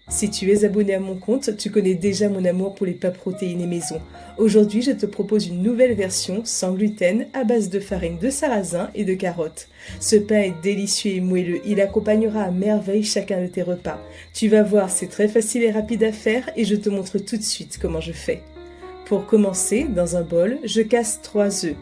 Si tu es abonné à mon compte, tu connais déjà mon amour pour les plats protéinés maison. Aujourd'hui, je te propose une nouvelle version sans gluten à base de farine de sarrasin et de carottes. Ce pain est délicieux et moelleux, il accompagnera à merveille chacun de tes repas. Tu vas voir, c'est très facile et rapide à faire et je te montre tout de suite comment je fais. Pour commencer, dans un bol, je casse 3 œufs.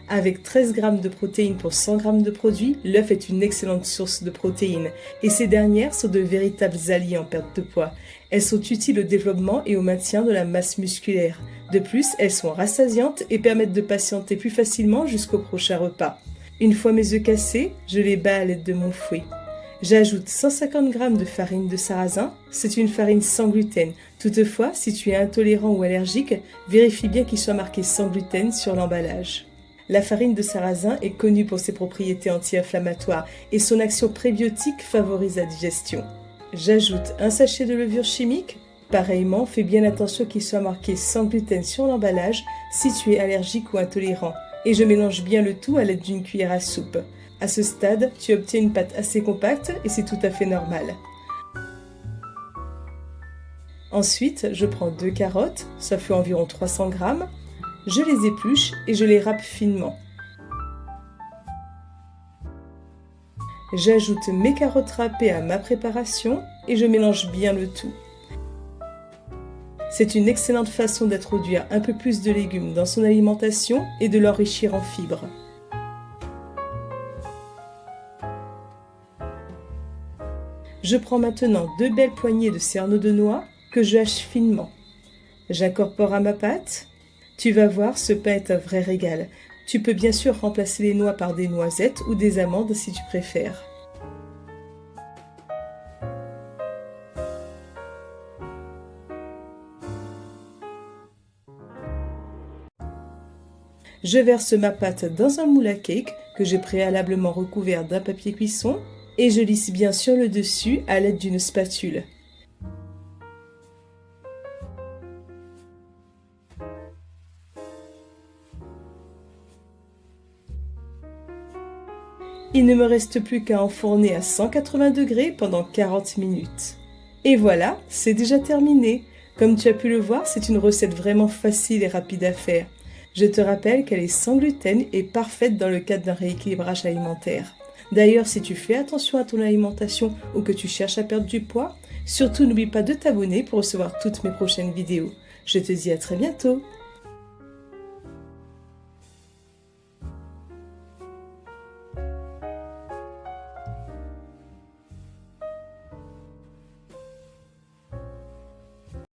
Avec 13 g de protéines pour 100 g de produit, l'œuf est une excellente source de protéines et ces dernières sont de véritables alliés en perte de poids. Elles sont utiles au développement et au maintien de la masse musculaire. De plus, elles sont rassasiantes et permettent de patienter plus facilement jusqu'au prochain repas. Une fois mes œufs cassés, je les bats à l'aide de mon fouet. J'ajoute 150 g de farine de sarrasin, c'est une farine sans gluten. Toutefois, si tu es intolérant ou allergique, vérifie bien qu'il soit marqué sans gluten sur l'emballage. La farine de sarrasin est connue pour ses propriétés anti-inflammatoires et son action prébiotique favorise la digestion. J'ajoute un sachet de levure chimique. Pareillement, fais bien attention qu'il soit marqué sans gluten sur l'emballage si tu es allergique ou intolérant. Et je mélange bien le tout à l'aide d'une cuillère à soupe. À ce stade, tu obtiens une pâte assez compacte et c'est tout à fait normal. Ensuite, je prends 2 carottes, ça fait environ 300 g. Je les épluche et je les râpe finement. J'ajoute mes carottes râpées à ma préparation et je mélange bien le tout. C'est une excellente façon d'introduire un peu plus de légumes dans son alimentation et de l'enrichir en fibres. Je prends maintenant 2 belles poignées de cerneaux de noix que je hache finement. J'incorpore à ma pâte. Tu vas voir, ce pain est un vrai régal. Tu peux bien sûr remplacer les noix par des noisettes ou des amandes si tu préfères. Je verse ma pâte dans un moule à cake que j'ai préalablement recouvert d'un papier cuisson et je lisse bien sûr le dessus à l'aide d'une spatule. Il ne me reste plus qu'à enfourner à 180 degrés pendant 40 minutes. Et voilà, c'est déjà terminé. Comme tu as pu le voir, c'est une recette vraiment facile et rapide à faire. Je te rappelle qu'elle est sans gluten et parfaite dans le cadre d'un rééquilibrage alimentaire. D'ailleurs, si tu fais attention à ton alimentation ou que tu cherches à perdre du poids, surtout n'oublie pas de t'abonner pour recevoir toutes mes prochaines vidéos. Je te dis à très bientôt.